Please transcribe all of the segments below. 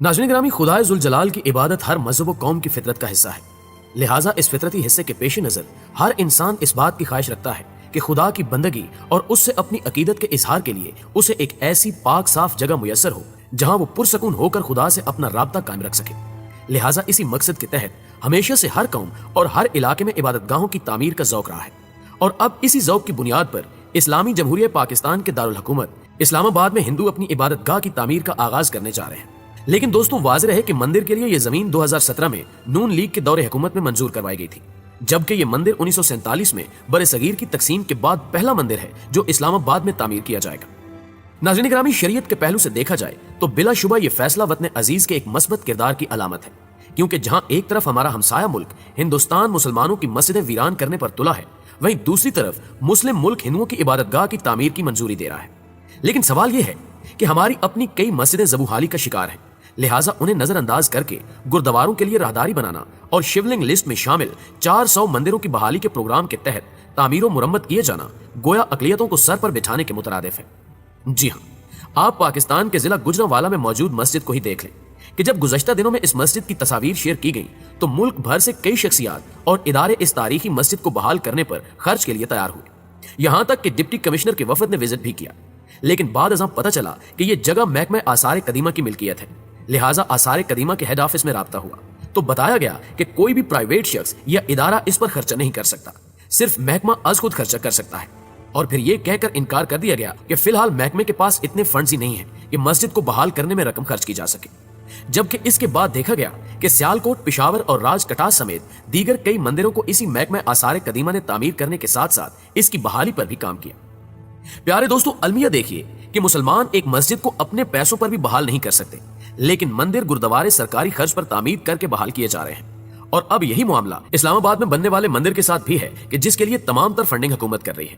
नाज़रीन ग्रामी, खुदाए ज़ुल जलाल की इबादत हर मज़हब व कौम की फितरत का हिस्सा है। लिहाजा इस फितरती हिस्से के पेश नज़र हर इंसान इस बात की ख्वाहिश रखता है कि खुदा की बंदगी और उससे अपनी अकीदत के इजहार के लिए उसे एक ऐसी पाक साफ जगह मुयस्सर हो जहां वो पुरसकून होकर खुदा से अपना राब्ता कायम रख सके। लिहाजा इसी मकसद के तहत हमेशा से हर कौम और हर इलाके में इबादतगाहों की तामीर का ज़ौक़ रहा है और अब इसी ज़ौक़ की बुनियाद पर इस्लामी जमहूरिया पाकिस्तान के दारुल हुकूमत इस्लामाबाद में हिंदू अपनी इबादतगाह की तामीर का आगाज करने जा रहे हैं। लेकिन दोस्तों, वाज़ेह है कि मंदिर के लिए यह जमीन 2017 में नून लीग के दौरे हुकूमत में मंजूर करवाई गई थी, जबकि यह मंदिर 1947 में बरे सगीर की तकसीम के बाद पहला मंदिर है जो इस्लामाबाद में तामीर किया जाएगा। नाज़रीन ग्रामी, शरीयत के पहलू से देखा जाए तो बिलाशुबा यह फैसला वतन अजीज के एक मस्बत किरदार की अलामत है, क्योंकि जहां एक तरफ हमारा हमसाया मुल्क हिंदुस्तान मुसलमानों की मस्जिदें वीरान करने पर तुला है, वहीं दूसरी तरफ मुस्लिम मुल्क हिंदुओं की इबादतगाह की तामीर की मंजूरी दे रहा है। लेकिन सवाल यह है कि हमारी अपनी कई मस्जिदें ज़बूहाली का शिकार हैं, लिहाजा उन्हें नजरअंदाज करके गुरुद्वारों के लिए राहदारी बनाना और शिवलिंग लिस्ट में शामिल 400 मंदिरों की बहाली के प्रोग्राम के तहत तामीर व मुरम्मत किए जाना गोया अकलियतों को सर पर बिठाने के मुतरादिफ है। जी हाँ, आप पाकिस्तान के जिला गुजरांवाला में मौजूद मस्जिद को ही देख लें कि जब गुज़श्ता दिनों में इस मस्जिद की तस्वीर शेयर की गई तो मुल्क भर से कई शख्सियात और इदारे इस तारीखी मस्जिद को बहाल करने पर खर्च के लिए तैयार हुए। यहाँ तक कि डिप्टी कमिश्नर के वफद ने विजिट भी किया, लेकिन बाद अज़ां पता चला कि यह जगह महकमा आसार कदीमा की मिल्कियत है। लिहाजा आसार कदीमा के हेड ऑफिस में राब्ता हुआ तो बताया गया कि कोई भी प्राइवेट शख्स या इदारा इस पर खर्चा नहीं कर सकता, सिर्फ महकमा अज खुद खर्चा कर सकता है। और फिर यह कहकर इनकार कर दिया गया कि फिलहाल महकमे के पास इतने फंड्स ही नहीं है कि मस्जिद को बहाल करने में रकम खर्च की जा सके। जबकि इसके बाद देखा गया कि सियालकोट, पिशावर और राजकटाह समेत दीगर कई मंदिरों को इसी महकमा आसार कदीमा ने तामीर करने के साथ साथ इसकी बहाली पर भी काम किया। प्यारे दोस्तों, अलमिया देखिए कि मुसलमान एक मस्जिद को अपने पैसों पर भी बहाल नहीं कर सकते, लेकिन मंदिर गुरुद्वारे सरकारी खर्च पर तामीर करके बहाल किए जा रहे हैं। और अब यही मामला इस्लामाबाद में बनने वाले मंदिर के साथ भी है कि जिसके लिए तमाम तर फंडिंग हुकूमत कर रही है।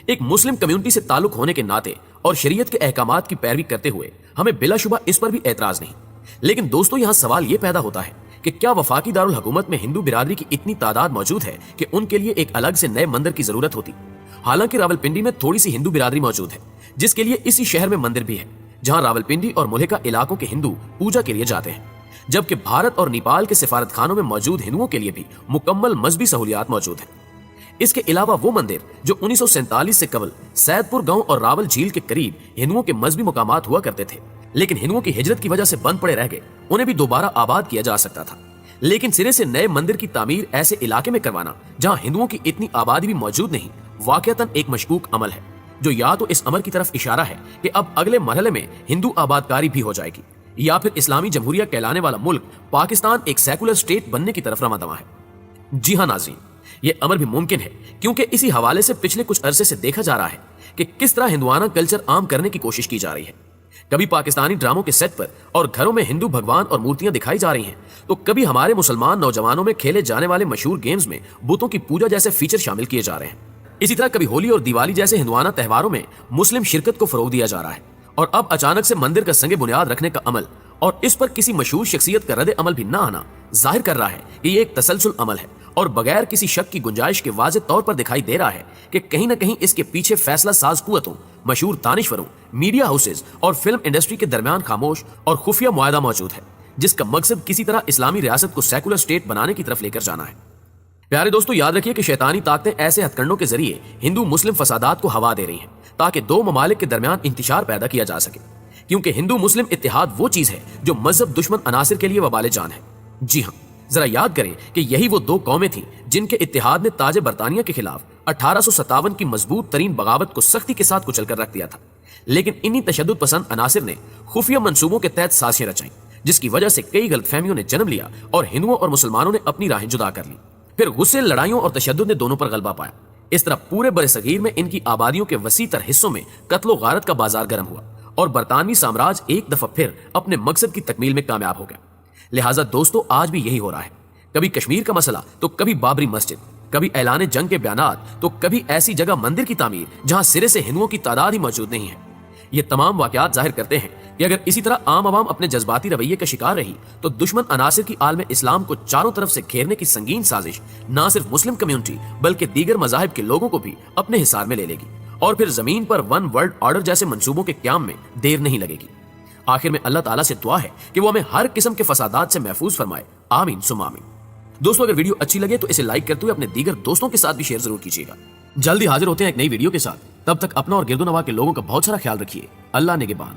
एक मुस्लिम कम्युनिटी से ताल्लुक होने के नाते और शरीयत के अहकामात की पैरवी करते हुए हमें बिलाशुबा इस पर भी एतराज नहीं। लेकिन दोस्तों, यहाँ सवाल ये पैदा होता है कि क्या वफाकी दारुल हुकूमत में हिंदू बिरादरी की इतनी तादाद मौजूद है कि उनके लिए एक अलग से नए मंदिर की जरूरत होती। हालांकि रावलपिंडी में थोड़ी सी हिंदू बिरादरी मौजूद है, जिसके लिए इसी शहर में मंदिर भी है जहां रावलपिंडी और मुल्हिका इलाकों के हिंदू पूजा के लिए जाते हैं, जबकि भारत और नेपाल के सिफारत खानों में मौजूद हिंदुओं के लिए भी मुकम्मल मजहबी सहूलियात मौजूद हैं। इसके अलावा वो मंदिर जो 1947 से कबल सैदपुर गांव और रावल झील के करीब हिंदुओं के मजहबी मुकामात हुआ करते थे, लेकिन हिंदुओं की हिजरत की वजह से बंद पड़े रह गए, उन्हें भी दोबारा आबाद किया जा सकता था। लेकिन सिरे से नए मंदिर की तामीर ऐसे इलाके में करवाना जहां हिंदुओं की इतनी आबादी भी मौजूद नहीं, वाकईतन एक मशकूक अमल है, जो या तो इस अमर की तरफ इशारा है कि अब अगले मरहले में हिंदू आबादकारी भी हो जाएगी, या फिर इस्लामी जमहूरिया कहलाने वाला मुल्क पाकिस्तान एक सेकुलर स्टेट बनने की तरफ रवाना है। जी हाँ नाज़रीन, ये अमर भी मुमकिन है, क्योंकि इसी हवाले से पिछले कुछ अरसे से देखा जा रहा है कि किस तरह हिंदुआना कल्चर आम करने की कोशिश की जा रही है। कभी पाकिस्तानी ड्रामों के सेट पर और घरों में हिंदू भगवान और मूर्तियां दिखाई जा रही हैं, तो कभी हमारे मुसलमान नौजवानों में खेले जाने वाले मशहूर गेम्स में बुतों की पूजा जैसे फीचर शामिल किए जा रहे हैं। इसी तरह कभी होली और दिवाली जैसे हिंदुआना त्योहारों में मुस्लिम शिरकत को फरोग दिया जा रहा है, और अब अचानक से मंदिर का संगे बुनियाद रखने का अमल और इस पर किसी मशहूर शख्सियत का रद्द अमल भी न आना जाहिर कर रहा है कि ये एक तसलसल अमल है और बगैर किसी शक की गुंजाइश के वाज़ेह तौर पर दिखाई दे रहा है कि कहीं न कहीं इसके पीछे फैसला साज कुव्वतों, मशहूर दानिश्वरों, मीडिया हाउसेज और फिल्म इंडस्ट्री के दरमियान खामोश और खुफिया मुआहदा मौजूद है, जिसका मकसद किसी तरह इस्लामी रियासत को सेकुलर स्टेट बनाने की तरफ लेकर जाना है। प्यारे दोस्तों, याद रखिए कि शैतानी ताकतें ऐसे हथकंडों के जरिए हिंदू मुस्लिम फसादात को हवा दे रही हैं ताकि दो ममालिक के दरमियान इंतशार पैदा किया जा सके, क्योंकि हिंदू मुस्लिम इत्तेहाद वो चीज है जो मजहब दुश्मन अनासिर के लिए वबाले जान है। जी हाँ, जरा याद करें कि यही वो दो कौमें थीं जिनके इत्तेहाद ने ताज बरतानिया के खिलाफ 1857 की मजबूत तरीन बगावत को सख्ती के साथ कुचल कर रख दिया था। लेकिन इन्हीं तशद्दुद पसंद अनासिर ने खुफिया मंसूबों के तहत साजिशें रचाई, जिसकी वजह से कई गलतफहमियों ने जन्म लिया और हिंदुओं और मुसलमानों ने अपनी राहें जुदा कर ली। फिर गुस्से, लड़ाइयों और तशद्दुद ने दोनों पर गलबा पाया। इस तरह पूरे बरसगीर में इनकी आबादियों के वसी तर हिस्सों में कत्लो गारत का बाजार गर्म हुआ और बरतानवी साम्राज्य एक दफा फिर अपने मकसद की तकमील में कामयाब हो गया। लिहाजा दोस्तों, आज भी यही हो रहा है, कभी कश्मीर का मसला तो कभी बाबरी मस्जिद, कभी ऐलान जंग के बयानात तो कभी ऐसी जगह मंदिर की तामीर जहां सिरे से हिंदुओं की तादाद ही मौजूद नहीं है। ये तमाम वाकयात जाहिर करते हैं कि अगर इसी तरह आम आवाम अपने जज्बाती रवैये का शिकार रही तो दुश्मन अनासिर की आलम इस्लाम को चारों तरफ से घेरने की संगीन साजिश न सिर्फ मुस्लिम कम्युनिटी बल्कि दीगर मजाहिब के लोगों को भी अपने हिसार में ले लेगी और फिर जमीन पर वन वर्ल्ड ऑर्डर जैसे मंसूबों के क्याम में देर नहीं लगेगी। آخر میں اللہ تعالیٰ سے دعا ہے کہ وہ ہمیں ہر قسم کے فسادات سے محفوظ فرمائے، آمین ثم آمین۔ دوستوں اگر ویڈیو اچھی لگے تو اسے لائک کرتے ہوئے اپنے دیگر دوستوں کے ساتھ بھی شیئر ضرور کیجیے گا۔ جلدی حاضر ہوتے ہیں ایک نئی ویڈیو کے ساتھ، تب تک اپنا اور گرد و نواح کے لوگوں کا بہت سارا خیال رکھیے۔ اللہ نگہبان۔